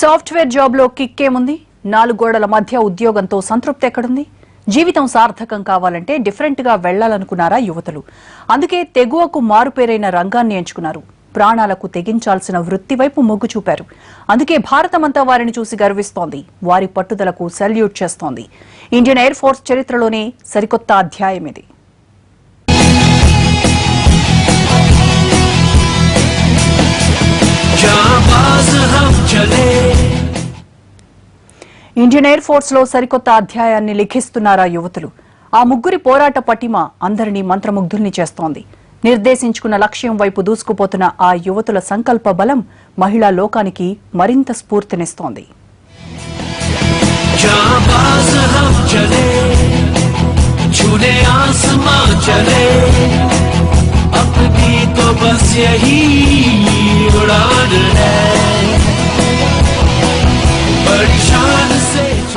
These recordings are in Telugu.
సాఫ్ట్వేర్ జాబ్ లో కిక్కేముంది? 4 గోడల మధ్య ఉద్యోగంతో సంతృప్తి ఎక్కడుంది? జీవితం సార్థకం కావాలంటే డిఫరెంట్ గా వెళ్లాలనుకున్నారా యువతులు? అందుకే తెగువకు మారుపేరైన రంగాన్ని ఎంచుకున్నారు. ప్రాణాలకు తెగించాల్సిన వృత్తి వైపు మొగ్గు చూపారు. అందుకే భారతమంతా వారిని చూసి గర్విస్తోంది. వారి పట్టుదలకు సెల్యూట్ చేస్తోంది. ఇండియన్ ఎయిర్ ఫోర్స్ చరిత్రలోనే సరికొత్త అధ్యాయం ఇది. ఇండియన్ ఎయిర్ ఫోర్స్ లో సరికొత్త అధ్యాయాన్ని లిఖిస్తున్నారా యువతులు? ఆ ముగ్గురి పోరాట పటిమ అందరినీ మంత్రముగ్ధుల్ని చేస్తోంది. నిర్దేశించుకున్న లక్ష్యం వైపు దూసుకుపోతున్న ఆ యువతుల సంకల్ప బలం మహిళా లోకానికి మరింత స్ఫూర్తినిస్తోంది.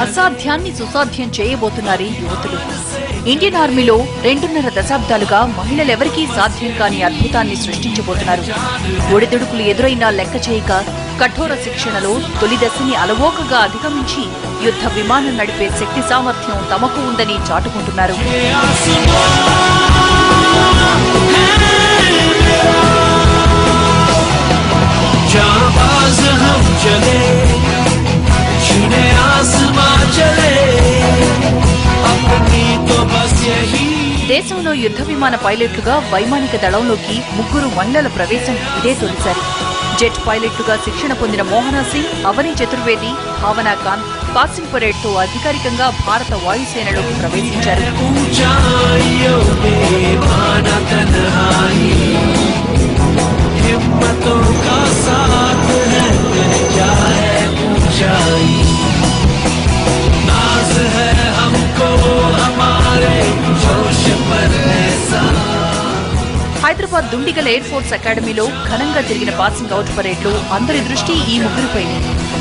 అసాధ్యాన్ని సుసాధ్యం చేయబోతున్నారు యువతులు. ఇండియన్ ఆర్మీలో 2.5 దశాబ్దాలుగా మహిళలెవరికీ సాధ్యం కాని అద్భుతాన్ని సృష్టించబోతున్నారు. ఒడిదుడుకులు ఎదురైనా లెక్క చేయక కఠోర శిక్షణలో తొలి దశని అలవోకగా అధిగమించి యుద్ధ విమానం నడిపే శక్తి సామర్థ్యం తమకు ఉందని చాటుకుంటున్నారు. దేశంలో యుద్ధ విమాన పైలట్లుగా వైమానిక దళంలోకి 3 మహిళల ప్రవేశం ఇదే తొలిసారి. జెట్ పైలట్లుగా శిక్షణ పొందిన మోహనా సింగ్, అవని చతుర్వేది, భావనా ఖాన్ పాసింగ్ పరేడ్ తో అధికారికంగా భారత వాయుసేనలోకి ప్రవేశించారు. హైదరాబాద్ దుండిగల్ ఎయిర్ ఫోర్స్ అకాడమీలో ఘనంగా జరిగిన పాసింగ్ అవుట్ పరేడ్ లో అందరి దృష్టి ఈ ముగ్గురిపైనే.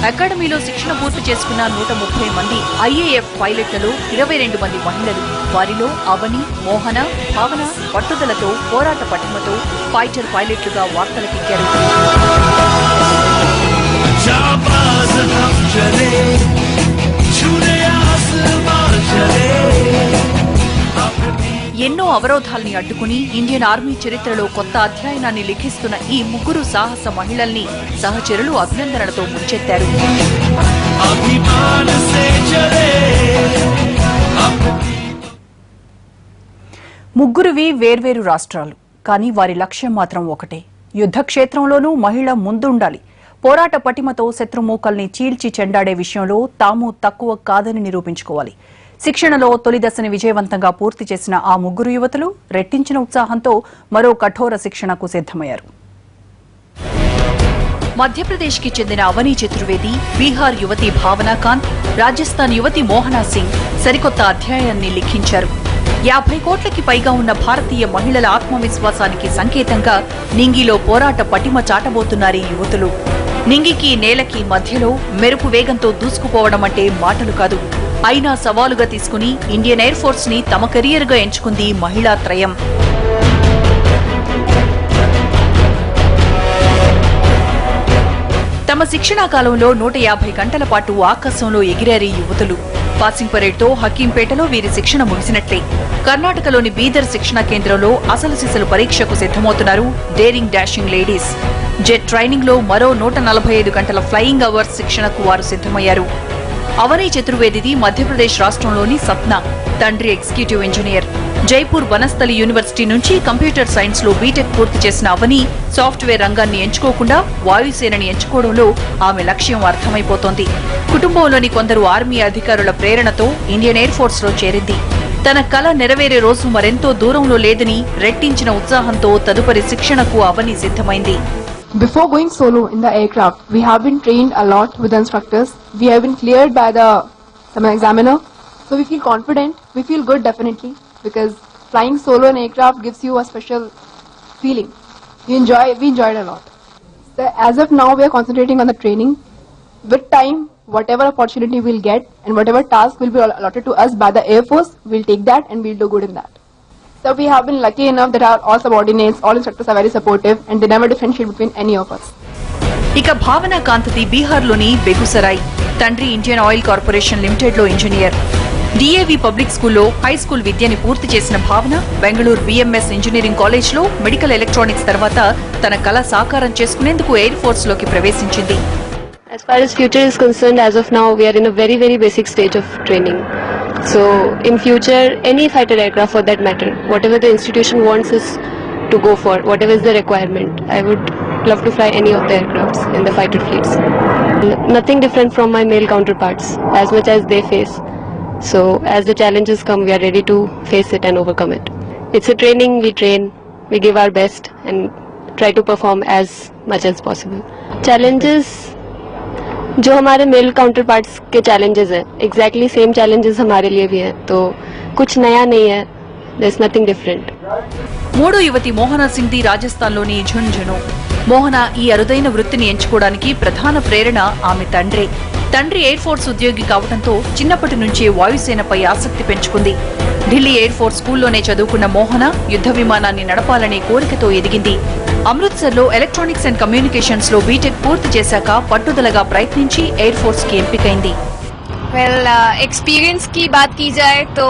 అకాడమీలో శిక్షణ పూర్తి చేసుకున్న 130 మంది ఐఏఎఫ్ పైలట్లలో 22 మంది మహిళలు. వారిలో అవని, మోహన, భావన పట్టుదలతో, పోరాట పటిమతో ఫైటర్ పైలట్లుగా వార్తలకెక్కారు. ఎన్నో అవరోధాల్ని అడ్డుకుని ఇండియన్ ఆర్మీ చరిత్రలో కొత్త అధ్యాయాన్ని లిఖిస్తున్న ఈ 3 సాహస మహిళల్ని సహచరులు అభినందనలతో ముంచెత్తారు. ముగ్గురువి వేర్వేరు రాష్ట్రాలు, కానీ వారి లక్ష్యం మాత్రం ఒకటే. యుద్ధ క్షేత్రంలోనూ మహిళ ముందుండాలి. పోరాట పటిమతో శత్రుమూకల్ని చీల్చి చెండాడే విషయంలో తాము తక్కువ కాదని నిరూపించుకోవాలి. శిక్షణలో తొలి దశని విజయవంతంగా పూర్తి చేసిన ఆ 3 యువతులు రెట్టించిన ఉత్సాహంతో మరో కఠోర శిక్షణకు సిద్దమయ్యారు. మధ్యప్రదేశ్ కి చెందిన అవని చతుర్వేది, బీహార్ యువతి భావనా ఖాన్, రాజస్థాన్ యువతి మోహనా సింగ్ సరికొత్త అధ్యాయాన్ని లిఖించారు. 50 కోట్లకి పైగా ఉన్న భారతీయ మహిళల ఆత్మవిశ్వాసానికి సంకేతంగా నింగిలో పోరాట పటిమ చాటబోతున్నారు ఈ యువతులు. నింగికి నేలకి మధ్యలో మెరుపు వేగంతో దూసుకుపోవడం అంటే మాటలు కాదు. అయినా సవాలుగా తీసుకుని ఇండియన్ ఎయిర్ ఫోర్స్ ని తమ కెరియర్ గా ఎంచుకుంది మహిళా త్రయం. తమ శిక్షణా కాలంలో 150 గంటల పాటు ఆకాశంలో ఎగిరారు యువతులు. పాసింగ్ పరేడ్ తో హకీంపేటలో వీరి శిక్షణ ముగిసినట్లే. కర్ణాటకలోని బీదర్ శిక్షణా కేంద్రంలో అసలు సిసలు పరీక్షకు సిద్దమవుతున్నారు daring dashing ladies. Jet training లో మరో 145 గంటల ఫ్లయింగ్ అవర్స్ శిక్షణకు వారు సిద్దమయ్యారు. అవని చతుర్వేదిది మధ్యప్రదేశ్ రాష్ట్రంలోని సత్నా. తండ్రి executive engineer. Jaipur Vanasthali university నుంచి కంప్యూటర్ సైన్స్ లో బీటెక్ పూర్తి చేసిన అవని సాఫ్ట్వేర్ రంగాన్ని ఎంచుకోకుండా వాయుసేనని ఎంచుకోవడంలో ఆమె లక్ష్యం అర్థమైపోతోంది. కుటుంబంలోని కొందరు ఆర్మీ అధికారుల ప్రేరణతో ఇండియన్ ఎయిర్ ఫోర్స్ లో చేరింది. తన కల నెరవేరే రోజు మరెంతో దూరంలో లేదని రెట్టించిన ఉత్సాహంతో తదుపరి శిక్షణకు అవని సిద్దమైంది. Before going solo in the aircraft, we have been trained a lot with instructors. We have been cleared by the examiner. So we feel confident, we feel good definitely, because flying solo in aircraft gives you a special feeling. We enjoyed a lot. So as of now, we are concentrating on the training. With time, whatever opportunity we'll get and whatever task will be allotted to us by the Air Force, we'll take that and we'll do good in that. So we have been lucky enough that our all subordinates, all instructors are very supportive and they never differentiate between any of us. ఇక భావన కాంతది బీహార్లోని బెగుసరాయ్. తండ్రి ఇండియన్ ఆయిల్ కార్పొరేషన్ లిమిటెడ్లో ఇంజనీర్. డిఏవి పబ్లిక్ స్కూల్లో హై స్కూల్ విద్యని పూర్తి చేసిన భావన బెంగళూరు BMS ఇంజనీరింగ్ కాలేజ్లో మెడికల్ ఎలక్ట్రానిక్స్ తర్వాత తన కల సాకారం చేసుకునేందుకు ఎయిర్ ఫోర్స్ లోకి ప్రవేశించింది. As far as future is concerned, as of now, we are in a very, very basic stage of training. So, in future, any fighter aircraft for that matter, whatever the institution wants us to go for, whatever is the requirement, I would love to fly any of the aircrafts in the fighter fleets. Nothing different from my male counterparts, as much as they face. So, as the challenges come, we are ready to face it and overcome it. It's a training, we train, we give our best and try to perform as much as possible. Challenges, जो हमारे मेल काउंटर पार्ट्स के चैलेंजेस हैं, एग्जैक्टली सेम चैलेंजेस हमारे लिए भी हैं, तो कुछ नया नहीं है, देयर इज नथिंग डिफरेंट. మూడో యువతి మోహన సింగ్ది రాజస్థాన్లోని ఝుంఝును. మోహన ఈ అరుదైన వృత్తిని ఎంచుకోవడానికి ప్రధాన ప్రేరణ ఆమె తండ్రి. తండ్రి ఎయిర్ ఫోర్స్ ఉద్యోగి కావడంతో చిన్నప్పటి నుంచే వాయుసేనపై ఆసక్తి పెంచుకుంది. ఢిల్లీ ఎయిర్ ఫోర్స్ స్కూల్లోనే చదువుకున్న మోహన యుద్ధ విమానాన్ని నడపాలనే కోరికతో ఎదిగింది. అమృత్సర్లో ఎలక్ట్రానిక్స్ అండ్ కమ్యూనికేషన్స్ లో బీటెక్ పూర్తి చేశాక పట్టుదలగా ప్రయత్నించి ఎయిర్ ఫోర్స్ కి ఎంపికైంది. वेल एक्सपीरियंस की बात की जाए तो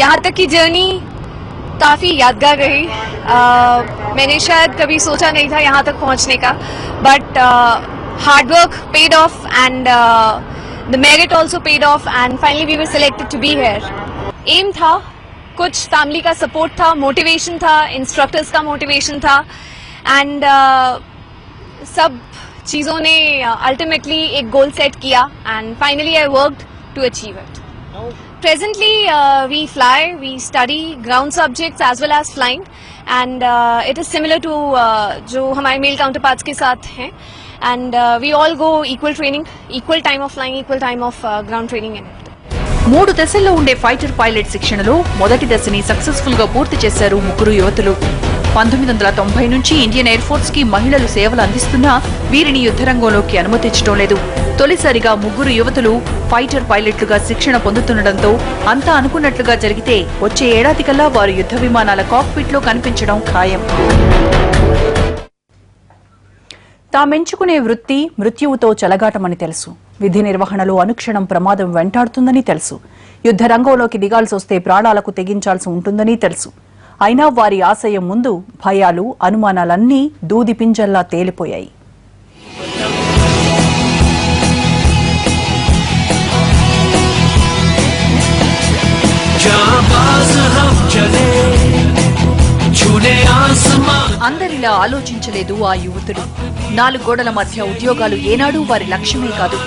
यहाँ तक की जर्नी काफ़ी यादगार रही. मैंने शायद कभी सोचा नहीं था यहाँ तक पहुँचने का, but hard work paid off and the merit also paid off and finally we were selected to be here. Aim था, कुछ फैमिली का सपोर्ट था, मोटिवेशन था, इंस्ट्रक्टर्स का मोटिवेशन था एंड सब चीज़ों ने अल्टीमेटली एक गोल सेट किया and finally I worked to achieve it. Presently we fly, we study ground subjects as well as flying and it is similar to जो हमारे मेल counterparts के साथ हैं and we all go equal training, equal time of flying, equal time of ground training in it. 3 దశల్లో ఉండే ఫైటర్ పైలట్ శిక్షణలో మొదటి దశని సక్సెస్ఫుల్ గా పూర్తి చేశారు ముగ్గురు యువతులు. 1990 నుంచి ఇండియన్ ఎయిర్ ఫోర్స్ కి మహిళలు సేవలు అందిస్తున్నా వీరిని యుద్ధరంగంలోకి అనుమతించడం లేదు. తొలిసారిగా ముగ్గురు యువతులు ఫైటర్ పైలట్లుగా శిక్షణ పొందుతుండటంతో అంతా అనుకున్నట్లుగా జరిగితే వచ్చే ఏడాదికల్లా వారు యుద్ధ విమానాల కాక్పిట్ లో కనిపించడం ఖాయం. తామెంచుకునే వృత్తి మృత్యువుతో చెలగాటమని తెలుసు. విధి నిర్వహణలో అనుక్షణం ప్రమాదం వెంటాడుతుందని తెలుసు. యుద్ధ రంగంలోకి దిగాల్సొస్తే ప్రాణాలకు తెగించాల్సి ఉంటుందని తెలుసు. అయినా వారి ఆశయం ముందు భయాలు అనుమానాలన్నీ దూది పింజల్లా తేలిపోయాయి. అందరిలా ఆలోచించలేదు ఆ యువతులు. 4 గోడల మధ్య ఉద్యోగాలు ఏనాడు వారి లక్ష్యమే కాదు.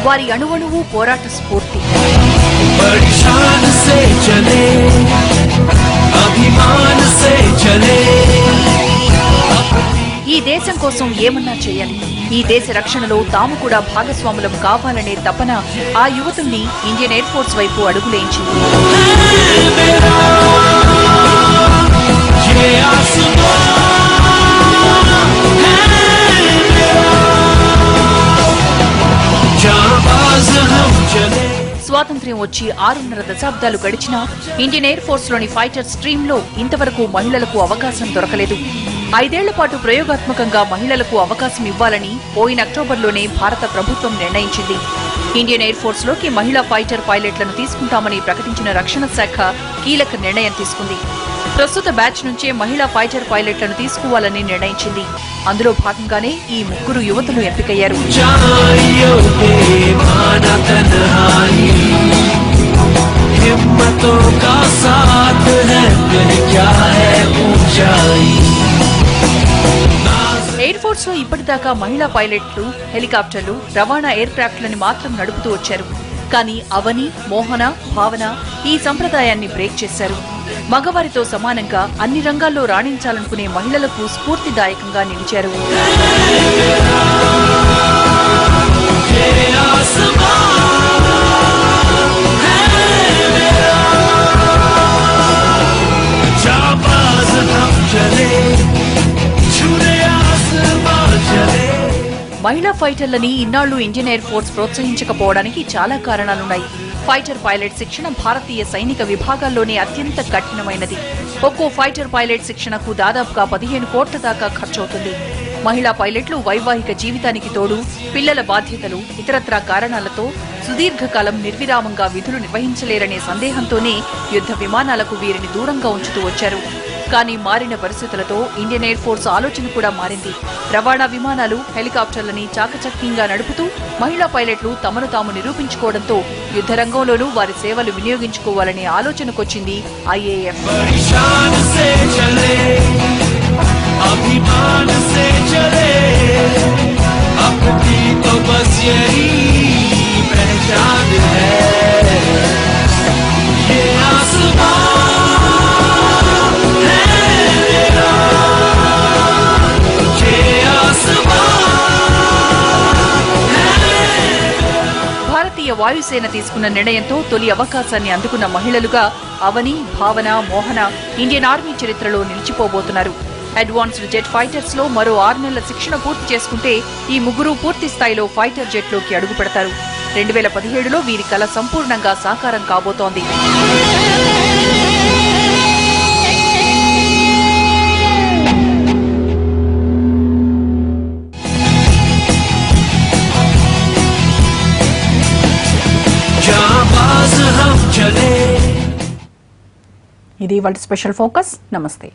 వారి అణువణువు పోరాట స్ఫూర్తి. ఈ దేశం కోసం ఏమన్నా చేయాలి, ఈ దేశ రక్షణలో తాము కూడా భాగస్వాములం కావాలనే తపన ఆ యువతుల్ని ఇండియన్ ఎయిర్ ఫోర్స్ వైపు అడుగులేయించింది. స్వాతంత్ర్యం వచ్చి 6.5 దశాబ్దాలు గడిచినా ఇండియన్ ఎయిర్ ఫోర్స్ లోని ఫైటర్ స్ట్రీమ్ లో ఇంతవరకు మహిళలకు అవకాశం దొరకలేదు. 5 ఏళ్ల పాటు ప్రయోగాత్మకంగా మహిళలకు అవకాశం ఇవ్వాలని పోయిన అక్టోబర్లోనే భారత ప్రభుత్వం నిర్ణయించింది. ఇండియన్ ఎయిర్ ఫోర్స్ లోకి మహిళా ఫైటర్ పైలట్లను తీసుకుంటామని ప్రకటించిన రక్షణ శాఖ కీలక నిర్ణయం తీసుకుంది. ప్రస్తుత బ్యాచ్ నుంచే మహిళా ఫైటర్ పైలట్లను తీసుకోవాలని నిర్ణయించింది. అందులో భాగంగానే ఈ ముగ్గురు యువతులు ఎంపికయ్యారు. ఎయిర్ ఫోర్స్ లో ఇప్పటిదాకా మహిళా పైలట్లు హెలికాప్టర్లు, రవాణా ఎయిర్ క్రాఫ్ట్లని మాత్రం నడుపుతూ వచ్చారు. కానీ అవని, మోహన, భావన ఈ సంప్రదాయాన్ని బ్రేక్ చేశారు. మగవారితో సమానంగా అన్ని రంగాల్లో రాణించాలనుకునే మహిళలకు స్ఫూర్తిదాయకంగా నిలిచారు. మహిళా ఫైటర్లని ఇన్నాళ్లు ఇండియన్ ఎయిర్ ఫోర్స్ ప్రోత్సహించకపోవడానికి చాలా కారణాలున్నాయి. ఫైటర్ పైలట్ శిక్షణ భారతీయ సైనిక విభాగాల్లోనే అత్యంత కఠినమైనది. ఒక్కో ఫైటర్ పైలట్ శిక్షణకు దాదాపుగా 15 కోట్ల దాకా ఖర్చవుతుంది. మహిళా పైలట్లు వైవాహిక జీవితానికి తోడు పిల్లల బాధ్యతలు ఇతరత్రా కారణాలతో సుదీర్ఘకాలం నిర్విరామంగా విధులు నిర్వహించలేరనే సందేహంతోనే యుద్ధ విమానాలకు వీరిని దూరంగా ఉంచుతూ వచ్చారు. కానీ మారిన పరిస్థితులతో ఇండియన్ ఎయిర్ ఫోర్స్ ఆలోచన కూడా మారింది. రవాణా విమానాలు, హెలికాప్టర్లని చాకచక్యంగా నడుపుతూ మహిళా పైలట్లు తమను తాము నిరూపించుకోవడంతో యుద్ధ రంగంలోనూ వారి సేవలు వినియోగించుకోవాలనే ఆలోచనకొచ్చింది ఐఏఎఫ్. భారతీయ వాయుసేన తీసుకున్న నిర్ణయంతో తొలి అవకాశాన్ని అందుకున్న మహిళలుగా అవని, భావన, మోహన ఇండియన్ ఆర్మీ చరిత్రలో నిలిచిపోబోతున్నారు. అడ్వాన్స్డ్ జెట్ ఫైటర్స్ లో మరో 6 నెలల శిక్షణ పూర్తి చేసుకుంటే ఈ ముగ్గురు పూర్తి స్థాయిలో ఫైటర్ జెట్లోకి అడుగు పెడతారు. 2017లో వీరి కల సంపూర్ణంగా సాకారం కాబోతోంది. ఇది ఇవాళ స్పెషల్ ఫోకస్. నమస్తే.